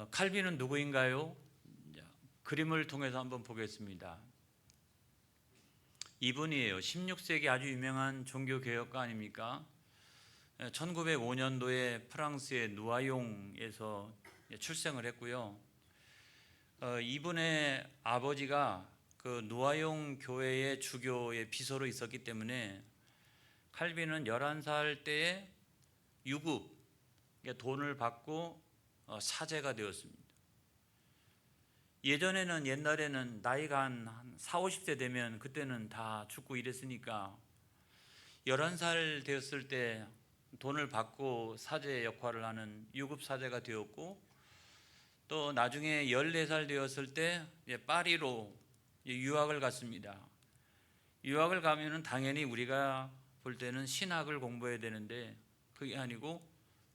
칼빈은 누구인가요? 그림을 통해서 한번 보겠습니다. 이분이에요. 16세기 아주 유명한 종교개혁가 아닙니까? 1905년도에 프랑스의 누아용에서 출생을 했고요. 이분의 아버지가 그 누아용 교회의 주교의 비서로 있었기 때문에 칼빈은 11살 때에 유급, 돈을 받고 사제가 되었습니다. 옛날에는 나이가 한 40, 50세 되면 그때는 다 죽고 이랬으니까 11살 되었을 때 돈을 받고 사제 역할을 하는 유급 사제가 되었고, 또 나중에 14살 되었을 때 파리로 유학을 갔습니다. 유학을 가면은 당연히 우리가 볼 때는 신학을 공부해야 되는데 그게 아니고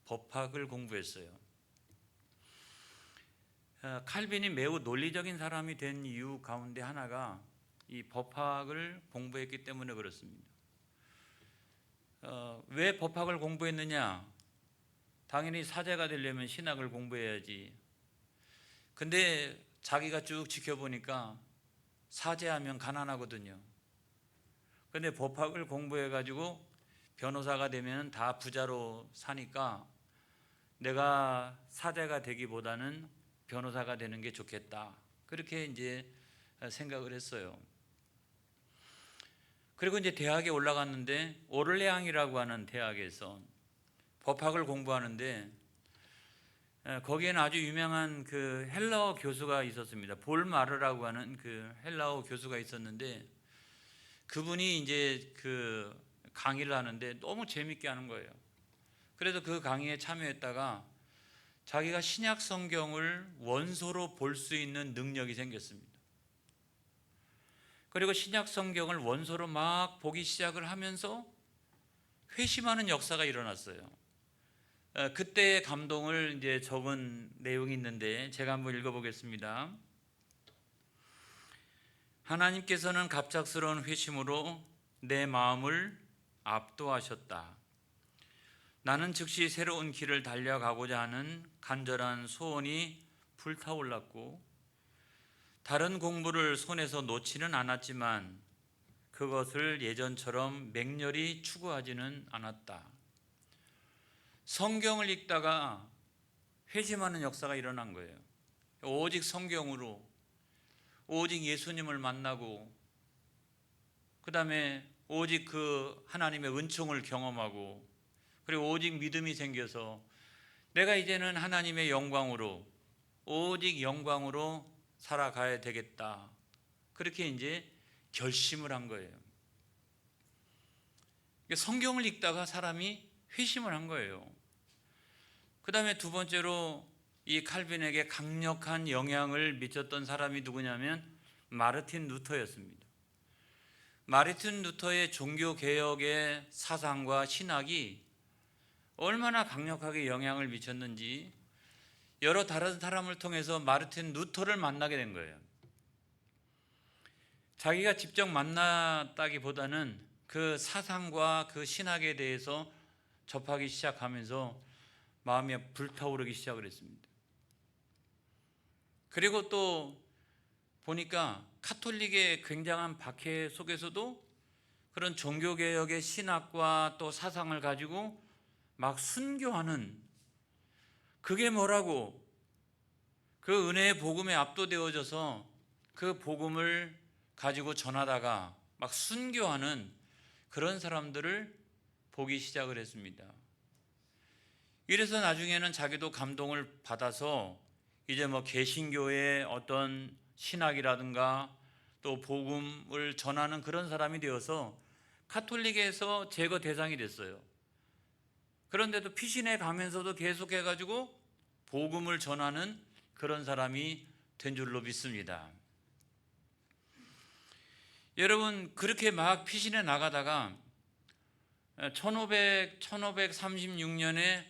법학을 공부했어요. 칼빈이 매우 논리적인 사람이 된 이유 가운데 하나가 이 법학을 공부했기 때문에 그렇습니다. 왜 법학을 공부했느냐? 당연히 사제가 되려면 신학을 공부해야지. 근데 자기가 쭉 지켜보니까 사제하면 가난하거든요. 근데 법학을 공부해가지고 변호사가 되면 다 부자로 사니까 내가 사제가 되기보다는 변호사가 되는 게 좋겠다. 그렇게 이제 생각을 했어요. 그리고 이제 대학에 올라갔는데 오를레앙이라고 하는 대학에서 법학을 공부하는데 거기에는 아주 유명한 그 헬라어 교수가 있었습니다. 볼 마르라고 하는 그 헬라어 교수가 있었는데 그분이 이제 그 강의를 하는데 너무 재밌게 하는 거예요. 그래서 그 강의에 참여했다가 자기가 신약 성경을 원소로 볼 수 있는 능력이 생겼습니다. 그리고 신약 성경을 원소로 막 보기 시작을 하면서 회심하는 역사가 일어났어요. 그때의 감동을 이제 적은 내용이 있는데 제가 한번 읽어보겠습니다. 하나님께서는 갑작스러운 회심으로 내 마음을 압도하셨다. 나는 즉시 새로운 길을 달려가고자 하는 간절한 소원이 불타올랐고 다른 공부를 손에서 놓지는 않았지만 그것을 예전처럼 맹렬히 추구하지는 않았다. 성경을 읽다가 회심하는 역사가 일어난 거예요. 오직 성경으로, 오직 예수님을 만나고 그 다음에 오직 그 하나님의 은총을 경험하고 그리고 오직 믿음이 생겨서 내가 이제는 하나님의 영광으로, 오직 영광으로 살아가야 되겠다. 그렇게 이제 결심을 한 거예요. 성경을 읽다가 사람이 회심을 한 거예요. 그 다음에 두 번째로 이 칼빈에게 강력한 영향을 미쳤던 사람이 누구냐면 마르틴 루터였습니다. 마르틴 루터의 종교개혁의 사상과 신학이 얼마나 강력하게 영향을 미쳤는지 여러 다른 사람을 통해서 마르틴 루터를 만나게 된 거예요. 자기가 직접 만났다기보다는 그 사상과 그 신학에 대해서 접하기 시작하면서 마음이 불타오르기 시작을 했습니다. 그리고 또 보니까 카톨릭의 굉장한 박해 속에서도 그런 종교개혁의 신학과 또 사상을 가지고 막 순교하는, 그게 뭐라고 그 은혜의 복음에 압도되어져서 그 복음을 가지고 전하다가 막 순교하는 그런 사람들을 보기 시작을 했습니다. 이래서 나중에는 자기도 감동을 받아서 이제 뭐 개신교의 어떤 신학이라든가 또 복음을 전하는 그런 사람이 되어서 카톨릭에서 제거 대상이 됐어요. 그런데도 피신해 가면서도 계속해가지고 복음을 전하는 그런 사람이 된 줄로 믿습니다. 여러분, 그렇게 막 피신해 나가다가 1536년에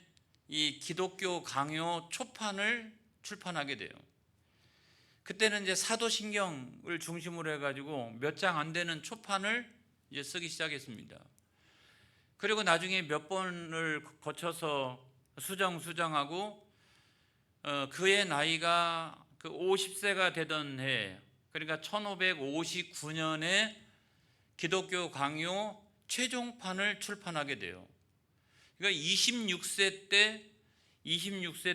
이 기독교 강요 초판을 출판하게 돼요. 그때는 이제 사도신경을 중심으로 해가지고 몇 장 안 되는 초판을 이제 쓰기 시작했습니다. 그리고 나중에 몇 번을 거쳐서 수정하고 그의 나이가 그 50세가 되던 해, 그러니까 1559년에 기독교 강요 최종판을 출판하게 돼요. 그러니까 26세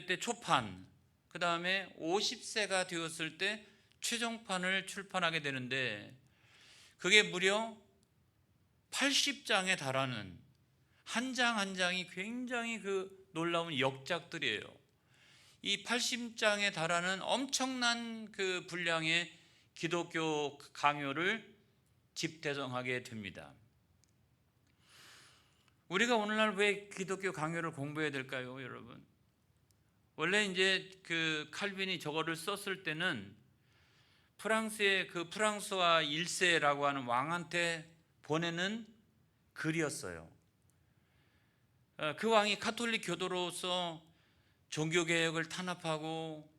때 초판, 그 다음에 50세가 되었을 때 최종판을 출판하게 되는데, 그게 무려 80장에 달하는, 한 장 한 장이 굉장히 그 놀라운 역작들이에요. 이 80장에 달하는 엄청난 그 분량의 기독교 강요를 집대성하게 됩니다. 우리가 오늘날 왜 기독교 강요를 공부해야 될까요, 여러분? 원래 이제 그 칼빈이 저거를 썼을 때는 프랑스의 그 프랑스와 1세라고 하는 왕한테 보내는 글이었어요. 그 왕이 가톨릭 교도로서 종교개혁을 탄압하고,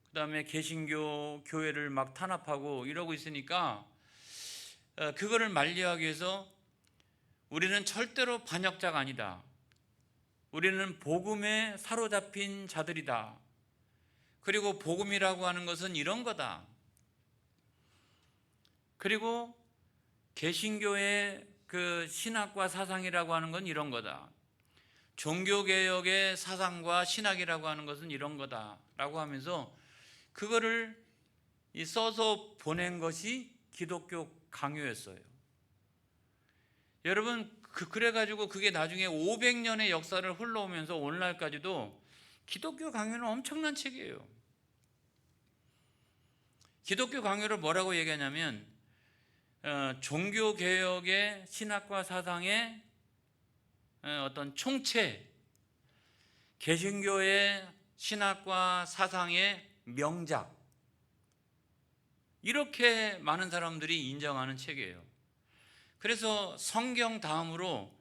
그 다음에 개신교 교회를 막 탄압하고 이러고 있으니까 그거를 만류하기 위해서 우리는 절대로 반역자가 아니다, 우리는 복음에 사로잡힌 자들이다, 그리고 복음이라고 하는 것은 이런 거다, 그리고 개신교의 그 신학과 사상이라고 하는 건 이런 거다, 종교개혁의 사상과 신학이라고 하는 것은 이런 거다라고 하면서 그거를 써서 보낸 것이 기독교 강요였어요. 여러분, 그래가지고 그게 나중에 500년의 역사를 흘러오면서 오늘날까지도 기독교 강요는 엄청난 책이에요. 기독교 강요를 뭐라고 얘기하냐면 종교개혁의 신학과 사상의 어떤 총체, 개신교의 신학과 사상의 명작, 이렇게 많은 사람들이 인정하는 책이에요. 그래서 성경 다음으로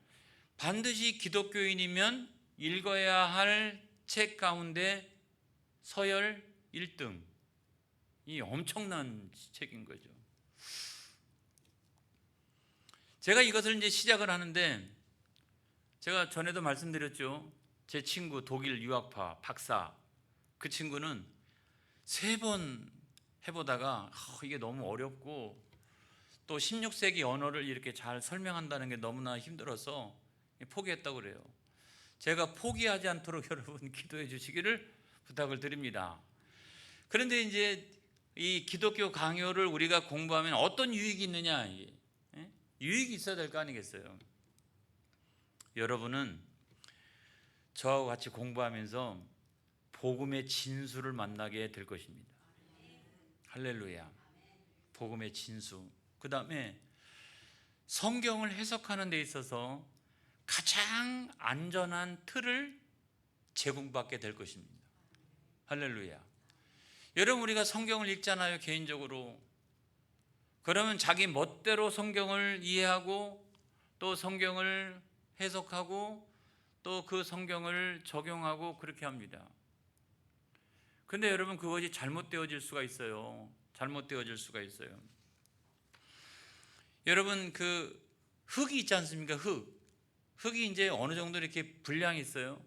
반드시 기독교인이면 읽어야 할 책 가운데 서열 1등, 이 엄청난 책인 거죠. 제가 이것을 이제 시작을 하는데, 제가 전에도 말씀드렸죠. 제 친구 독일 유학파 박사, 그 친구는 3번 해보다가 이게 너무 어렵고 또 16세기 언어를 이렇게 잘 설명한다는 게 너무나 힘들어서 포기했다고 그래요. 제가 포기하지 않도록 여러분 기도해 주시기를 부탁을 드립니다. 그런데 이제 이 기독교 강요를 우리가 공부하면 어떤 유익이 있느냐, 유익이 있어야 될 거 아니겠어요? 여러분은 저와 같이 공부하면서 복음의 진수를 만나게 될 것입니다. 할렐루야. 복음의 진수. 그 다음에 성경을 해석하는 데 있어서 가장 안전한 틀을 제공받게 될 것입니다. 할렐루야. 여러분, 우리가 성경을 읽잖아요, 개인적으로. 그러면 자기 멋대로 성경을 이해하고 또 성경을 해석하고 또 그 성경을 적용하고 그렇게 합니다. 근데 여러분, 그것이 잘못되어질 수가 있어요. 잘못되어질 수가 있어요. 여러분, 그 흙이 있지 않습니까? 흙이 이제 어느 정도 이렇게 분량이 있어요.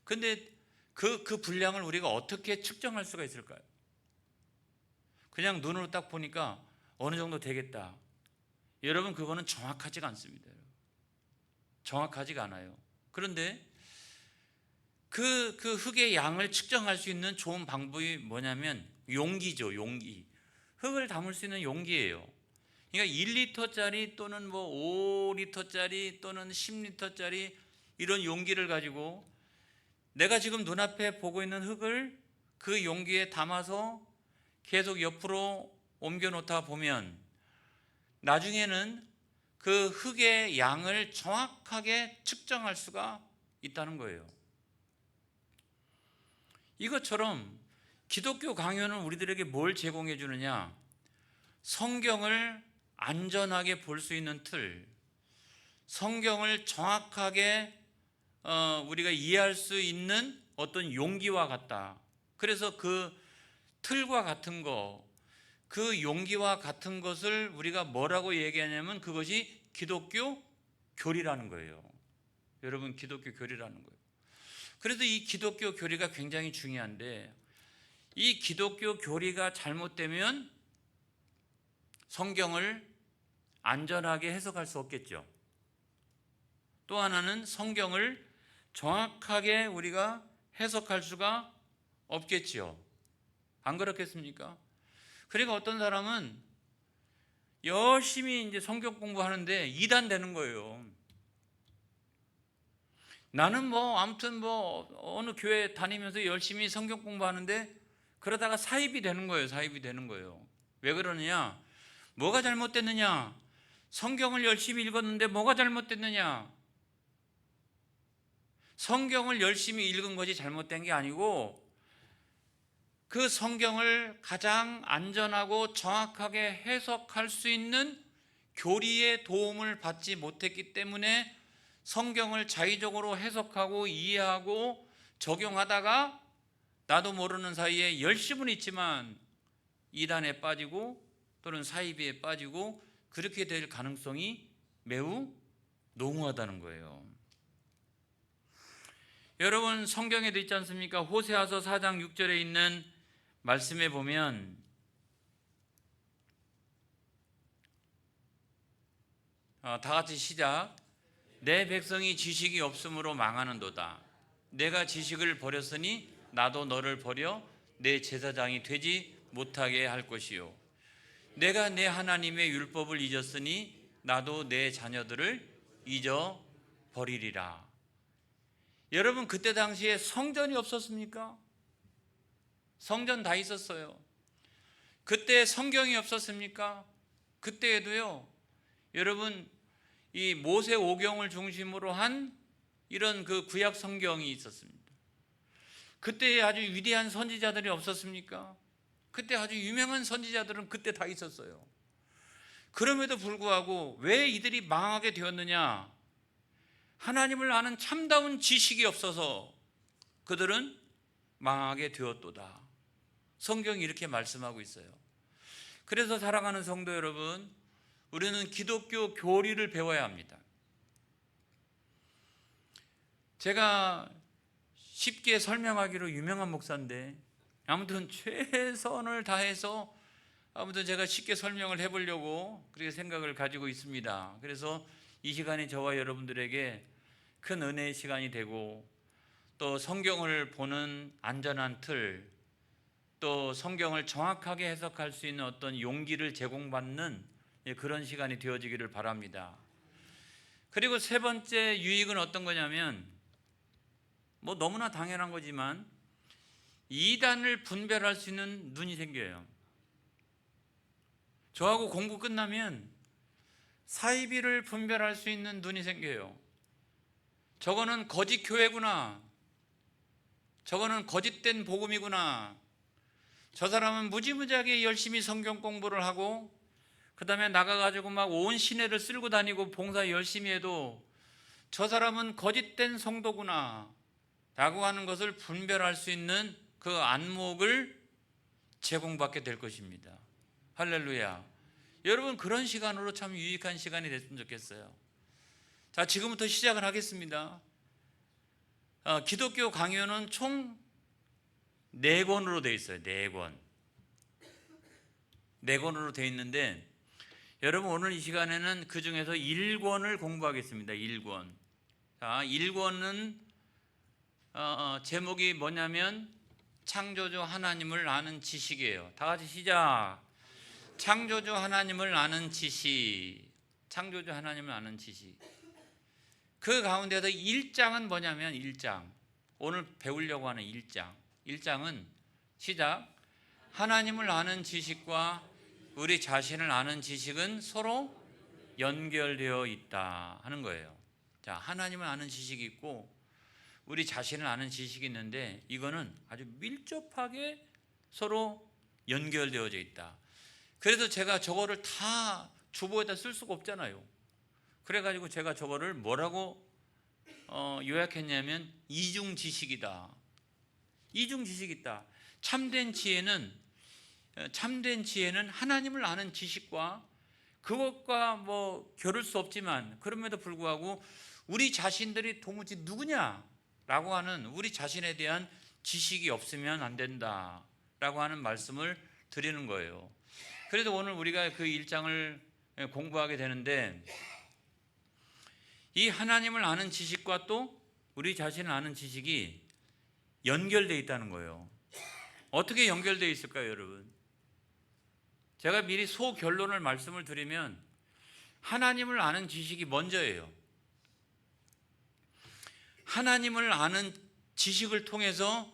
근데 그 분량을 우리가 어떻게 측정할 수가 있을까요? 그냥 눈으로 딱 보니까 어느 정도 되겠다. 여러분, 그거는 정확하지가 않습니다. 정확하지가 않아요. 그런데 그 흙의 양을 측정할 수 있는 좋은 방법이 뭐냐면 용기죠, 용기. 흙을 담을 수 있는 용기예요. 그러니까 1리터짜리 또는 뭐 5리터짜리 또는 10리터짜리 이런 용기를 가지고 내가 지금 눈앞에 보고 있는 흙을 그 용기에 담아서 계속 옆으로 옮겨 놓다 보면 나중에는 그 흙의 양을 정확하게 측정할 수가 있다는 거예요. 이것처럼 기독교 강요는 우리들에게 뭘 제공해 주느냐? 성경을 안전하게 볼 수 있는 틀, 성경을 정확하게 우리가 이해할 수 있는 어떤 용기와 같다. 그래서 그 틀과 같은 거, 그 용기와 같은 것을 우리가 뭐라고 얘기하냐면 그것이 기독교 교리라는 거예요. 여러분, 기독교 교리라는 거예요. 그래서 이 기독교 교리가 굉장히 중요한데, 이 기독교 교리가 잘못되면 성경을 안전하게 해석할 수 없겠죠. 또 하나는 성경을 정확하게 우리가 해석할 수가 없겠지요. 안 그렇겠습니까? 그러니까 어떤 사람은 열심히 이제 성경 공부하는데 이단 되는 거예요. 나는 뭐 아무튼 뭐 어느 교회 다니면서 열심히 성경 공부하는데 그러다가 사입이 되는 거예요. 사입이 되는 거예요. 왜 그러느냐? 뭐가 잘못됐느냐? 성경을 열심히 읽었는데 뭐가 잘못됐느냐? 성경을 열심히 읽은 것이 잘못된 게 아니고 그 성경을 가장 안전하고 정확하게 해석할 수 있는 교리의 도움을 받지 못했기 때문에 성경을 자의적으로 해석하고 이해하고 적용하다가 나도 모르는 사이에 열심은 있지만 이단에 빠지고 또는 사이비에 빠지고 그렇게 될 가능성이 매우 농후하다는 거예요. 여러분 성경에도 있지 않습니까? 호세아서 4장 6절에 있는 말씀에 보면 다 같이 시작. 내 백성이 지식이 없으므로 망하는도다. 내가 지식을 버렸으니 나도 너를 버려 내 제사장이 되지 못하게 할 것이요. 내가 내 하나님의 율법을 잊었으니 나도 내 자녀들을 잊어버리리라. 여러분 그때 당시에 성전이 없었습니까? 성전 다 있었어요. 그때 성경이 없었습니까? 그때에도요. 여러분 이 모세 오경을 중심으로 한 이런 그 구약 성경이 있었습니다. 그때 아주 위대한 선지자들이 없었습니까? 그때 아주 유명한 선지자들은 그때 다 있었어요. 그럼에도 불구하고 왜 이들이 망하게 되었느냐? 하나님을 아는 참다운 지식이 없어서 그들은 망하게 되었도다. 성경이 이렇게 말씀하고 있어요. 그래서 사랑하는 성도 여러분, 우리는 기독교 교리를 배워야 합니다. 제가 쉽게 설명하기로 유명한 목사인데 아무튼 최선을 다해서 아무튼 제가 쉽게 설명을 해보려고 그렇게 생각을 가지고 있습니다. 그래서 이 시간이 저와 여러분들에게 큰 은혜의 시간이 되고 또 성경을 보는 안전한 틀, 또 성경을 정확하게 해석할 수 있는 어떤 용기를 제공받는 그런 시간이 되어지기를 바랍니다. 그리고 세 번째 유익은 어떤 거냐면 뭐 너무나 당연한 거지만 이단을 분별할 수 있는 눈이 생겨요. 저하고 공부 끝나면 사이비를 분별할 수 있는 눈이 생겨요. 저거는 거짓 교회구나. 저거는 거짓된 복음이구나. 저 사람은 무지무지하게 열심히 성경 공부를 하고 그 다음에 나가가지고 막 온 시내를 쓸고 다니고 봉사 열심히 해도 저 사람은 거짓된 성도구나 라고 하는 것을 분별할 수 있는 그 안목을 제공받게 될 것입니다. 할렐루야. 여러분 그런 시간으로 참 유익한 시간이 됐으면 좋겠어요. 자, 지금부터 시작을 하겠습니다. 기독교 강요는 총 4권으로 되어 있어요. 4권. 4권으로 되어 있는데 여러분 오늘 이 시간에는 그 중에서 1권을 공부하겠습니다. 1권. 자, 1권은 제목이 뭐냐면 창조주 하나님을 아는 지식이에요. 다 같이 시작. 창조주 하나님을 아는 지식. 창조주 하나님을 아는 지식. 그 가운데서 1장은 뭐냐면 1장. 오늘 배우려고 하는 1장. 1장은 시작. 하나님을 아는 지식과 우리 자신을 아는 지식은 서로 연결되어 있다 하는 거예요. 자, 하나님을 아는 지식이 있고 우리 자신을 아는 지식이 있는데 이거는 아주 밀접하게 서로 연결되어져 있다. 그래서 제가 저거를 다 주보에다 쓸 수가 없잖아요. 그래가지고 제가 저거를 뭐라고 요약했냐면 이중 지식이다. 이중 지식이 있다. 참된 지혜는 하나님을 아는 지식과 그것과 뭐 겨룰 수 없지만 그럼에도 불구하고 우리 자신들이 도무지 누구냐라고 하는 우리 자신에 대한 지식이 없으면 안 된다라고 하는 말씀을 드리는 거예요. 그래도 오늘 우리가 그 1장을 공부하게 되는데, 이 하나님을 아는 지식과 또 우리 자신을 아는 지식이 연결되어 있다는 거예요. 어떻게 연결되어 있을까요, 여러분? 제가 미리 소결론을 말씀을 드리면, 하나님을 아는 지식이 먼저예요. 하나님을 아는 지식을 통해서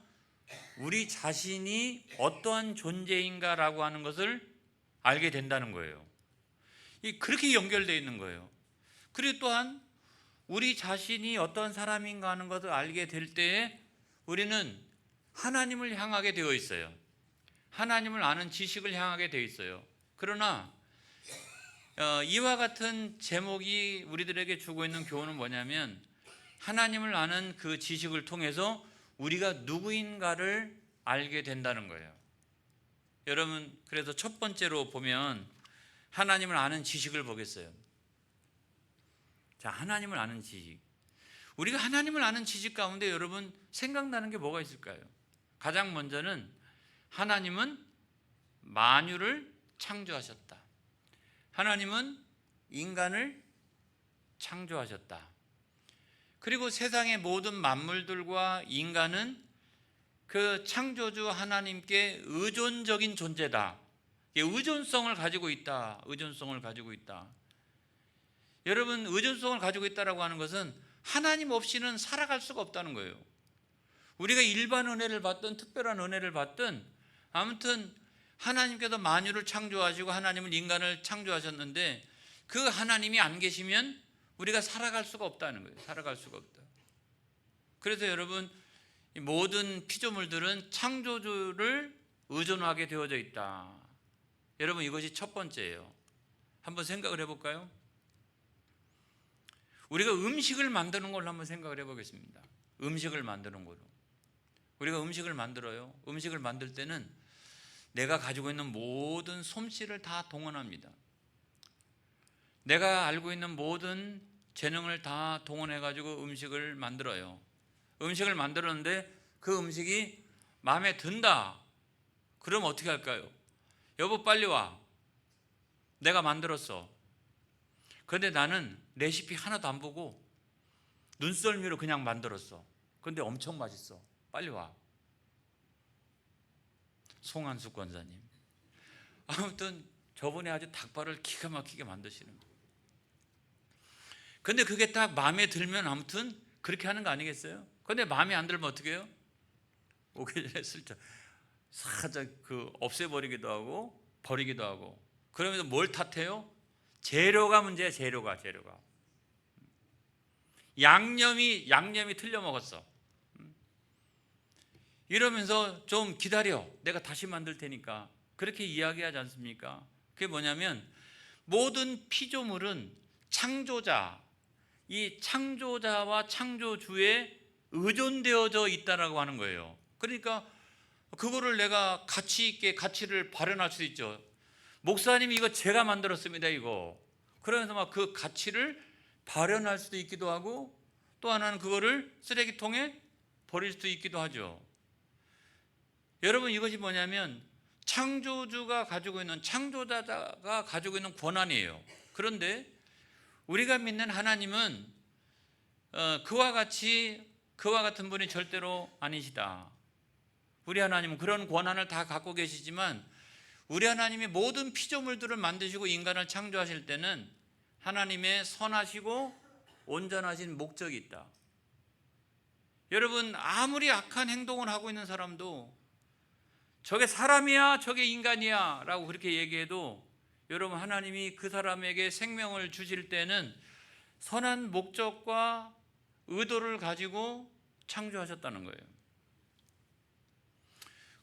우리 자신이 어떠한 존재인가라고 하는 것을 알게 된다는 거예요. 그렇게 연결되어 있는 거예요. 그리고 또한 우리 자신이 어떤 사람인가 하는 것을 알게 될 때에 우리는 하나님을 향하게 되어 있어요. 하나님을 아는 지식을 향하게 되어 있어요. 그러나 이와 같은 제목이 우리들에게 주고 있는 교훈은 뭐냐면, 하나님을 아는 그 지식을 통해서 우리가 누구인가를 알게 된다는 거예요. 여러분, 그래서 첫 번째로 보면 하나님을 아는 지식을 보겠어요. 자, 하나님을 아는 지식. 우리가 하나님을 아는 지식 가운데 여러분 생각나는 게 뭐가 있을까요? 가장 먼저는 하나님은 만유를 창조하셨다. 하나님은 인간을 창조하셨다. 그리고 세상의 모든 만물들과 인간은 그 창조주 하나님께 의존적인 존재다. 의존성을 가지고 있다. 의존성을 가지고 있다. 여러분, 의존성을 가지고 있다라고 하는 것은 하나님 없이는 살아갈 수가 없다는 거예요. 우리가 일반 은혜를 받든 특별한 은혜를 받든 아무튼 하나님께서 만유를 창조하시고 하나님은 인간을 창조하셨는데, 그 하나님이 안 계시면 우리가 살아갈 수가 없다는 거예요. 살아갈 수가 없다. 그래서 여러분, 모든 피조물들은 창조주를 의존하게 되어져 있다. 여러분, 이것이 첫 번째예요. 한번 생각을 해볼까요? 우리가 음식을 만드는 걸로 한번 생각을 해보겠습니다. 음식을 만드는 걸로. 우리가 음식을 만들어요. 음식을 만들 때는 내가 가지고 있는 모든 솜씨를 다 동원합니다. 내가 알고 있는 모든 재능을 다 동원해가지고 음식을 만들어요. 음식을 만들었는데 그 음식이 마음에 든다. 그럼 어떻게 할까요? 여보, 빨리 와. 내가 만들었어. 그런데 나는 레시피 하나도 안 보고 눈썰미로 그냥 만들었어. 그런데 엄청 맛있어. 빨리 와. 송한숙 권사님. 아무튼 저분이 아주 닭발을 기가 막히게 만드시는 거예요. 근데 그게 딱 마음에 들면 아무튼 그렇게 하는 거 아니겠어요? 근데 마음에 안 들면 어떻게 해요? 오기 전에 슬쩍 살짝 없애버리기도 하고 버리기도 하고. 그러면서 뭘 탓해요? 재료가 문제야. 재료가. 양념이 틀려 먹었어. 이러면서 좀 기다려. 내가 다시 만들 테니까. 그렇게 이야기하지 않습니까? 그게 뭐냐면, 모든 피조물은 창조자, 이 창조자와 창조주에 의존되어져 있다라고 하는 거예요. 그러니까 그거를 내가 가치 있게 가치를 발현할 수 있죠. 목사님이 이거 제가 만들었습니다, 이거. 그러면서 막 그 가치를 발현할 수도 있기도 하고, 또 하나는 그거를 쓰레기통에 버릴 수도 있기도 하죠. 여러분, 이것이 뭐냐면 창조주가 가지고 있는, 창조자가 가지고 있는 권한이에요. 그런데 우리가 믿는 하나님은 그와 같은 분이 절대로 아니시다. 우리 하나님은 그런 권한을 다 갖고 계시지만, 우리 하나님이 모든 피조물들을 만드시고 인간을 창조하실 때는 하나님의 선하시고 온전하신 목적이 있다. 여러분, 아무리 악한 행동을 하고 있는 사람도 저게 사람이야, 저게 인간이야 라고 그렇게 얘기해도, 여러분, 하나님이 그 사람에게 생명을 주실 때는 선한 목적과 의도를 가지고 창조하셨다는 거예요.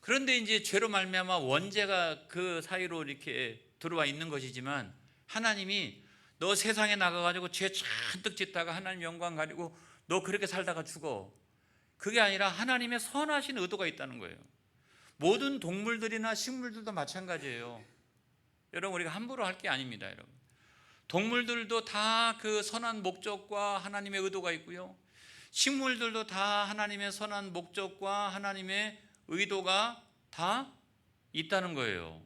그런데 이제 죄로 말미암아 원죄가 그 사이로 이렇게 들어와 있는 것이지만, 하나님이 너 세상에 나가가지고 죄 잔뜩 짓다가 하나님 영광 가리고 너 그렇게 살다가 죽어. 그게 아니라 하나님의 선하신 의도가 있다는 거예요. 모든 동물들이나 식물들도 마찬가지예요. 여러분, 우리가 함부로 할 게 아닙니다. 여러분, 동물들도 다 그 선한 목적과 하나님의 의도가 있고요, 식물들도 다 하나님의 선한 목적과 하나님의 의도가 다 있다는 거예요.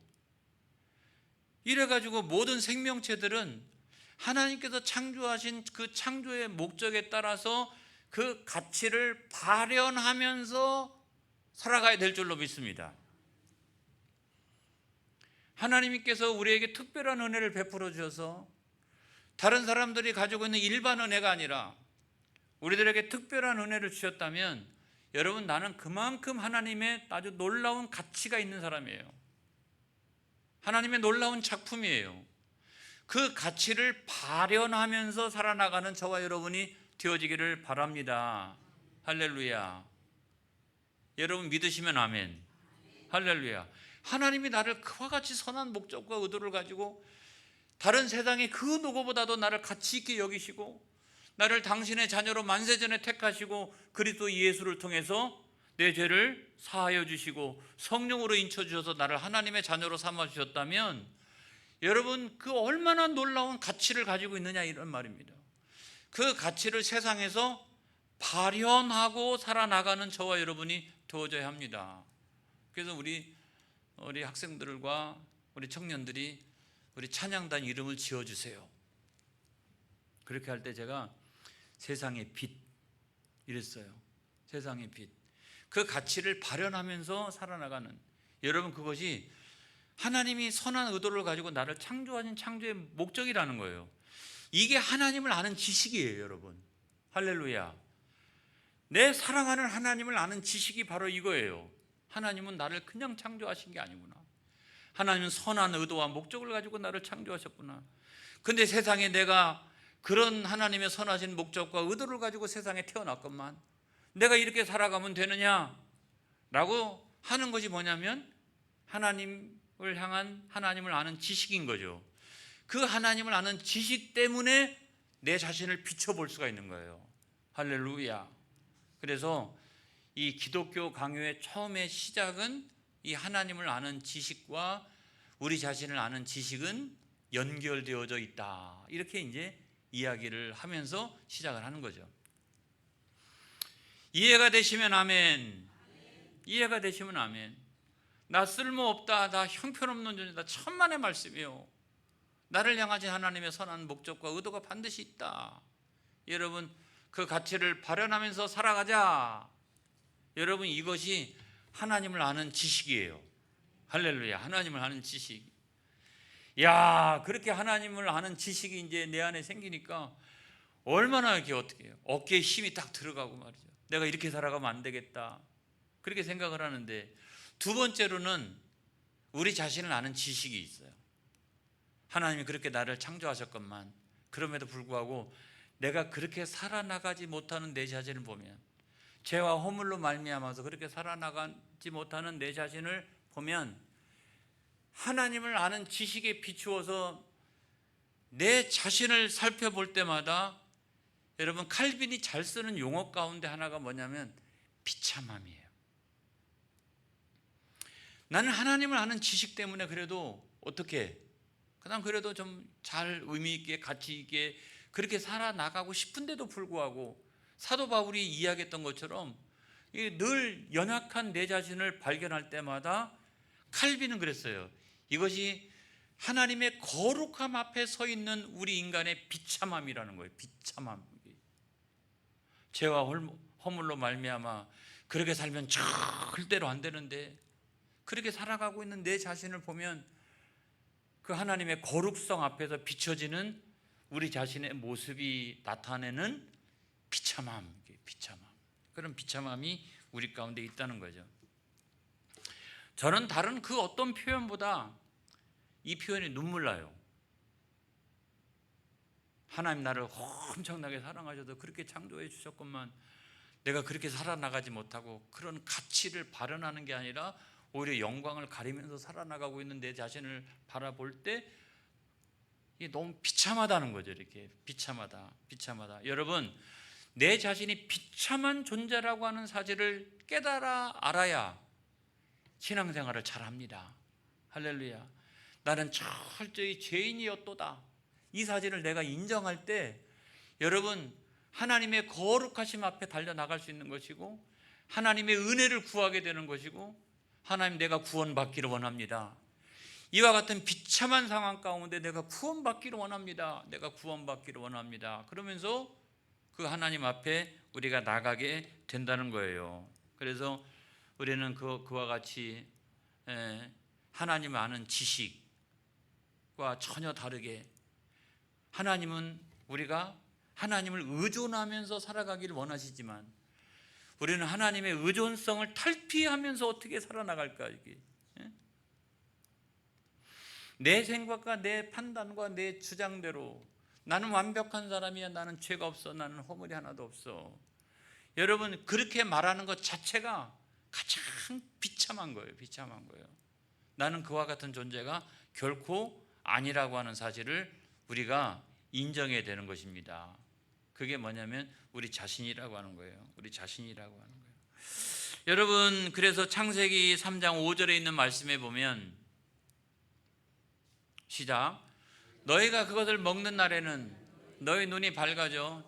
이래가지고 모든 생명체들은 하나님께서 창조하신 그 창조의 목적에 따라서 그 가치를 발현하면서 살아가야 될 줄로 믿습니다. 하나님께서 우리에게 특별한 은혜를 베풀어 주셔서 다른 사람들이 가지고 있는 일반 은혜가 아니라 우리들에게 특별한 은혜를 주셨다면 여러분, 나는 그만큼 하나님의 아주 놀라운 가치가 있는 사람이에요. 하나님의 놀라운 작품이에요. 그 가치를 발현하면서 살아나가는 저와 여러분이 되어지기를 바랍니다. 할렐루야. 여러분 믿으시면 아멘. 할렐루야. 하나님이 나를 그와 같이 선한 목적과 의도를 가지고 다른 세상의 그 누구보다도 나를 가치 있게 여기시고 나를 당신의 자녀로 만세전에 택하시고 그리스도 예수를 통해서 내 죄를 사하여 주시고 성령으로 인쳐 주셔서 나를 하나님의 자녀로 삼아 주셨다면 여러분, 그 얼마나 놀라운 가치를 가지고 있느냐, 이런 말입니다. 그 가치를 세상에서 발현하고 살아나가는 저와 여러분이 되어져야 합니다. 그래서 우리 학생들과 우리 청년들이 우리 찬양단 이름을 지어주세요. 그렇게 할 때 제가 세상의 빛 이랬어요. 세상의 빛. 그 가치를 발현하면서 살아나가는, 여러분, 그것이 하나님이 선한 의도를 가지고 나를 창조하신 창조의 목적이라는 거예요. 이게 하나님을 아는 지식이에요, 여러분. 할렐루야. 내 사랑하는 하나님을 아는 지식이 바로 이거예요. 하나님은 나를 그냥 창조하신 게 아니구나. 하나님은 선한 의도와 목적을 가지고 나를 창조하셨구나. 근데 세상에 내가 그런 하나님의 선하신 목적과 의도를 가지고 세상에 태어났건만 내가 이렇게 살아가면 되느냐 라고 하는 것이 뭐냐면 하나님을 향한 하나님을 아는 지식인 거죠. 그 하나님을 아는 지식 때문에 내 자신을 비춰볼 수가 있는 거예요. 할렐루야. 그래서 이 기독교 강요의 처음의 시작은 이 하나님을 아는 지식과 우리 자신을 아는 지식은 연결되어져 있다, 이렇게 이제 이야기를 하면서 시작을 하는 거죠. 이해가 되시면 아멘. 이해가 되시면 아멘. 나 쓸모없다, 나 형편없는 존재다, 천만의 말씀이요. 나를 향하신 하나님의 선한 목적과 의도가 반드시 있다. 여러분, 그 가치를 발현하면서 살아가자. 여러분, 이것이 하나님을 아는 지식이에요. 할렐루야. 하나님을 아는 지식. 야, 그렇게 하나님을 아는 지식이 이제 내 안에 생기니까 얼마나 이렇게 어떻게 해요? 어깨에 힘이 딱 들어가고 말이죠. 내가 이렇게 살아가면 안 되겠다, 그렇게 생각을 하는데, 두 번째로는 우리 자신을 아는 지식이 있어요. 하나님이 그렇게 나를 창조하셨건만 그럼에도 불구하고 내가 그렇게 살아나가지 못하는 내 자신을 보면, 죄와 허물로 말미암아서 그렇게 살아나가지 못하는 내 자신을 보면 하나님을 아는 지식에 비추어서 내 자신을 살펴볼 때마다, 여러분, 칼빈이 잘 쓰는 용어 가운데 하나가 뭐냐면 비참함이에요. 나는 하나님을 아는 지식 때문에 그래도 어떻게 그냥 그래도 좀 잘 의미 있게 가치 있게 그렇게 살아나가고 싶은데도 불구하고 사도 바울이 이야기했던 것처럼 늘 연약한 내 자신을 발견할 때마다 칼빈은 그랬어요. 이것이 하나님의 거룩함 앞에 서 있는 우리 인간의 비참함이라는 거예요. 비참함. 죄와 허물로 말미암아 그렇게 살면 절대로 안 되는데 그렇게 살아가고 있는 내 자신을 보면 그 하나님의 거룩성 앞에서 비춰지는 우리 자신의 모습이 나타내는 비참함, 비참함. 그런 비참함이 우리 가운데 있다는 거죠. 저는 다른 그 어떤 표현보다 이 표현이 눈물 나요. 하나님 나를 엄청나게 사랑하셔서 그렇게 창조해 주셨건만 내가 그렇게 살아나가지 못하고 그런 가치를 발현하는 게 아니라 오히려 영광을 가리면서 살아나가고 있는 내 자신을 바라볼 때 이게 너무 비참하다는 거죠. 이렇게 비참하다, 비참하다. 여러분, 내 자신이 비참한 존재라고 하는 사실을 깨달아 알아야 신앙생활을 잘합니다. 할렐루야. 나는 철저히 죄인이었도다, 이 사실을 내가 인정할 때 여러분, 하나님의 거룩하심 앞에 달려나갈 수 있는 것이고 하나님의 은혜를 구하게 되는 것이고 하나님, 내가 구원받기를 원합니다. 이와 같은 비참한 상황 가운데 내가 구원받기를 원합니다. 내가 구원받기를 원합니다. 그러면서 그 하나님 앞에 우리가 나가게 된다는 거예요. 그래서 우리는 그와 같이 하나님을 아는 지식과 전혀 다르게 하나님은 우리가 하나님을 의존하면서 살아가기를 원하시지만 우리는 하나님의 의존성을 탈피하면서 어떻게 살아나갈까? 이게 내 생각과 내 판단과 내 주장대로 나는 완벽한 사람이야, 나는 죄가 없어, 나는 허물이 하나도 없어. 여러분, 그렇게 말하는 것 자체가 가장 비참한 거예요. 비참한 거예요. 나는 그와 같은 존재가 결코 아니라고 하는 사실을 우리가 인정해야 되는 것입니다. 그게 뭐냐면 우리 자신이라고 하는 거예요. 우리 자신이라고 하는 거예요. 여러분, 그래서 창세기 3장 5절에 있는 말씀에 보면 시작. 너희가 그것을 먹는 날에는 너희 눈이 밝아져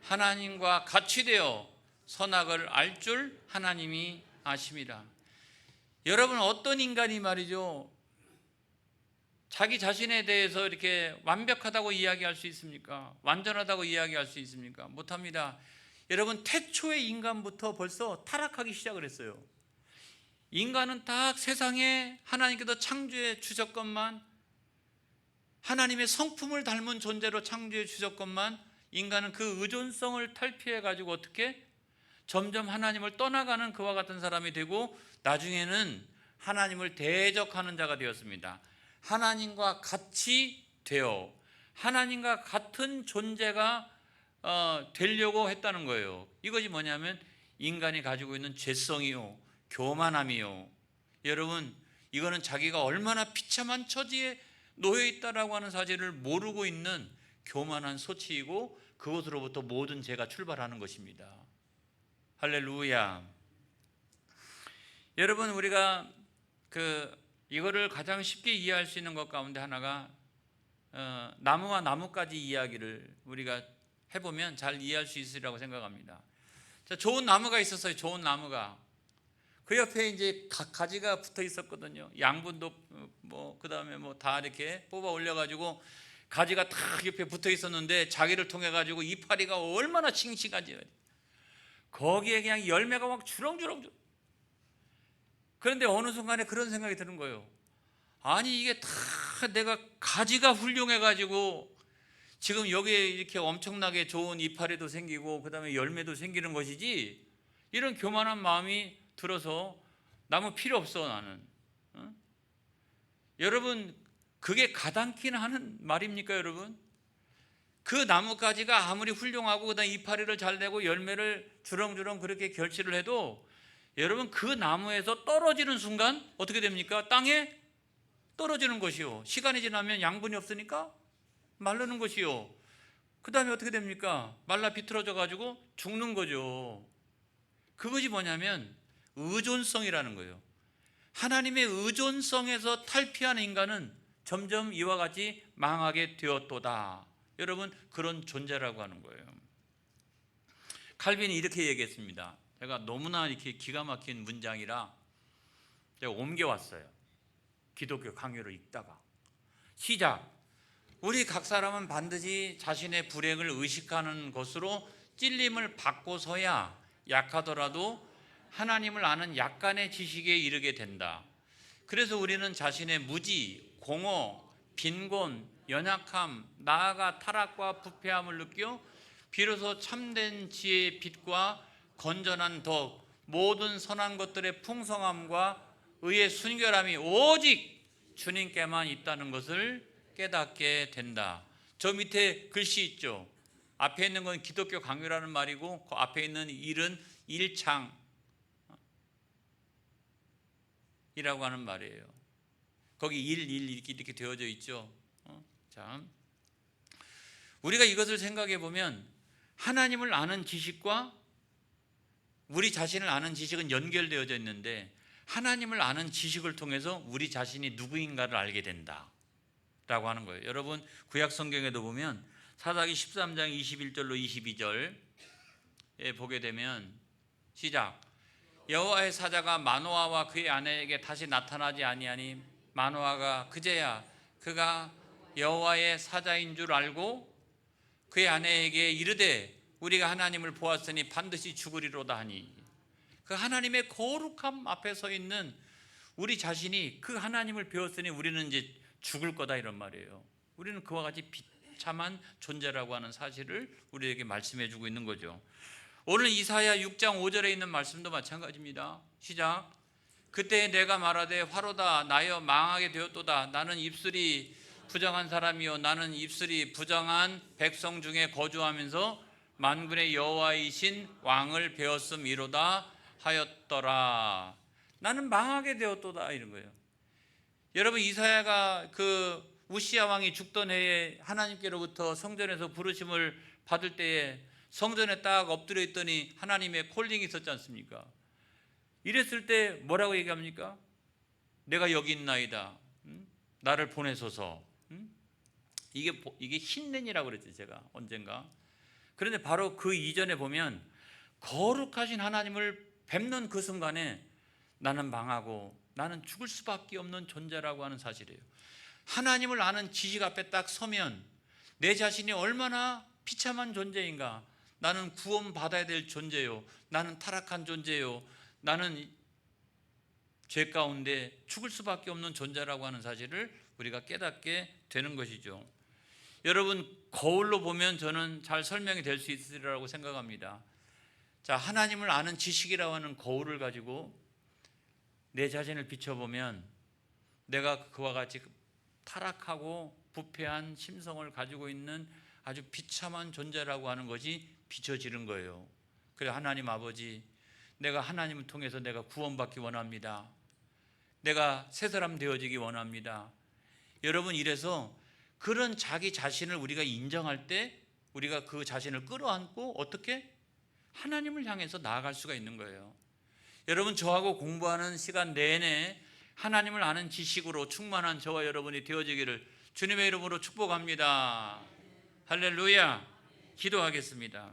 하나님과 같이 되어 선악을 알 줄 하나님이 아심이라. 여러분, 어떤 인간이 말이죠, 자기 자신에 대해서 이렇게 완벽하다고 이야기할 수 있습니까? 완전하다고 이야기할 수 있습니까? 못합니다. 여러분, 태초의 인간부터 벌써 타락하기 시작을 했어요. 인간은 딱 세상에 하나님께서 창조해 주셨건만, 하나님의 성품을 닮은 존재로 창조해 주셨건만, 인간은 그 의존성을 탈피해 가지고 어떻게 점점 하나님을 떠나가는 그와 같은 사람이 되고 나중에는 하나님을 대적하는 자가 되었습니다. 하나님과 같이 되어 하나님과 같은 존재가 되려고 했다는 거예요. 이것이 뭐냐면 인간이 가지고 있는 죄성이요, 교만함이요. 여러분, 이거는 자기가 얼마나 비참한 처지에 놓여 있다라고 하는 사실을 모르고 있는 교만한 소치이고, 그것으로부터 모든 죄가 출발하는 것입니다. 할렐루야. 여러분, 우리가 이거를 가장 쉽게 이해할 수 있는 것 가운데 하나가 나무와 나뭇가지 이야기를 우리가 해보면 잘 이해할 수 있으리라고 생각합니다. 자, 좋은 나무가 있었어요. 좋은 나무가. 그 옆에 이제 가지가 붙어 있었거든요. 양분도 그 다음에 다 이렇게 뽑아 올려가지고 가지가 탁 옆에 붙어 있었는데 자기를 통해 가지고 이파리가 얼마나 싱싱하지. 거기에 그냥 열매가 막 주렁주렁. 그런데 어느 순간에 그런 생각이 드는 거예요. 아니, 이게 다 내가 가지가 훌륭해 가지고 지금 여기에 이렇게 엄청나게 좋은 이파리도 생기고 그 다음에 열매도 생기는 것이지, 이런 교만한 마음이 들어서 나무 필요 없어 나는. 여러분, 그게 가당키는 하는 말입니까? 여러분, 그 나뭇가지가 아무리 훌륭하고 그다음 이파리를 잘 내고 열매를 주렁주렁 그렇게 결실을 해도 여러분, 그 나무에서 떨어지는 순간 어떻게 됩니까? 땅에 떨어지는 것이요. 시간이 지나면 양분이 없으니까 마르는 것이요. 그 다음에 어떻게 됩니까? 말라 비틀어져 가지고 죽는 거죠. 그것이 뭐냐면 의존성이라는 거예요. 하나님의 의존성에서 탈피하는 인간은 점점 이와 같이 망하게 되었도다. 여러분, 그런 존재라고 하는 거예요. 칼빈이 이렇게 얘기했습니다. 제가 너무나 이렇게 기가 막힌 문장이라 제가 옮겨왔어요. 기독교 강요를 읽다가. 시작. 우리 각 사람은 반드시 자신의 불행을 의식하는 것으로 찔림을 받고서야 약하더라도 하나님을 아는 약간의 지식에 이르게 된다. 그래서 우리는 자신의 무지, 공허, 빈곤, 연약함, 나아가 타락과 부패함을 느껴 비로소 참된 지혜의 빛과 건전한 덕, 모든 선한 것들의 풍성함과 의의 순결함이 오직 주님께만 있다는 것을 깨닫게 된다. 저 밑에 글씨 있죠. 앞에 있는 건 기독교 강요라는 말이고 그 앞에 있는 일은 일창이라고 하는 말이에요. 거기 일 이렇게 되어져 있죠. 자, 우리가 이것을 생각해 보면 하나님을 아는 지식과 우리 자신을 아는 지식은 연결되어져 있는데, 하나님을 아는 지식을 통해서 우리 자신이 누구인가를 알게 된다 라고 하는 거예요. 여러분, 구약 성경에도 보면 사사기 13장 21절로 22절에 보게 되면 시작. 여호와의 사자가 마노아와 그의 아내에게 다시 나타나지 아니하니 마노아가 그제야 그가 여호와의 사자인 줄 알고 그의 아내에게 이르되 우리가 하나님을 보았으니 반드시 죽으리로다 하니, 그 하나님의 거룩함 앞에 서 있는 우리 자신이 그 하나님을 배웠으니 우리는 이제 죽을 거다 이런 말이에요. 우리는 그와 같이 비참한 존재라고 하는 사실을 우리에게 말씀해 주고 있는 거죠. 오늘 이사야 6장 5절에 있는 말씀도 마찬가지입니다. 시작. 그때 내가 말하되 화로다 나여 망하게 되었도다. 나는 입술이 부정한 사람이요 나는 입술이 부정한 백성 중에 거주하면서 만군의 여호와이신 왕을 배웠음이로다 하였더라. 나는 망하게 되었도다 이런 거예요. 여러분, 이사야가 그 우시야 왕이 죽던 해에 하나님께로부터 성전에서 부르심을 받을 때에 성전에 딱 엎드려 있더니 하나님의 콜링이 있었지 않습니까? 이랬을 때 뭐라고 얘기합니까? 내가 여기 있나이다. 나를 보내소서. 이게 힌넨이라고 그랬죠, 제가 언젠가. 그런데 바로 그 이전에 보면 거룩하신 하나님을 뵙는 그 순간에 나는 망하고 나는 죽을 수밖에 없는 존재라고 하는 사실이에요. 하나님을 아는 지식 앞에 딱 서면 내 자신이 얼마나 비참한 존재인가. 나는 구원받아야 될 존재요. 나는 타락한 존재요. 나는 죄 가운데 죽을 수밖에 없는 존재라고 하는 사실을 우리가 깨닫게 되는 것이죠. 여러분, 거울로 보면 저는 잘 설명이 될 수 있으리라고 생각합니다. 자, 하나님을 아는 지식이라고 하는 거울을 가지고 내 자신을 비춰보면 내가 그와 같이 타락하고 부패한 심성을 가지고 있는 아주 비참한 존재라고 하는 것이 비춰지는 거예요. 그래, 하나님 아버지, 내가 하나님을 통해서 내가 구원받기 원합니다. 내가 새 사람 되어지기 원합니다. 여러분, 이래서 그런 자기 자신을 우리가 인정할 때 우리가 그 자신을 끌어안고 어떻게 하나님을 향해서 나아갈 수가 있는 거예요. 여러분, 저하고 공부하는 시간 내내 하나님을 아는 지식으로 충만한 저와 여러분이 되어지기를 주님의 이름으로 축복합니다. 할렐루야. 기도하겠습니다.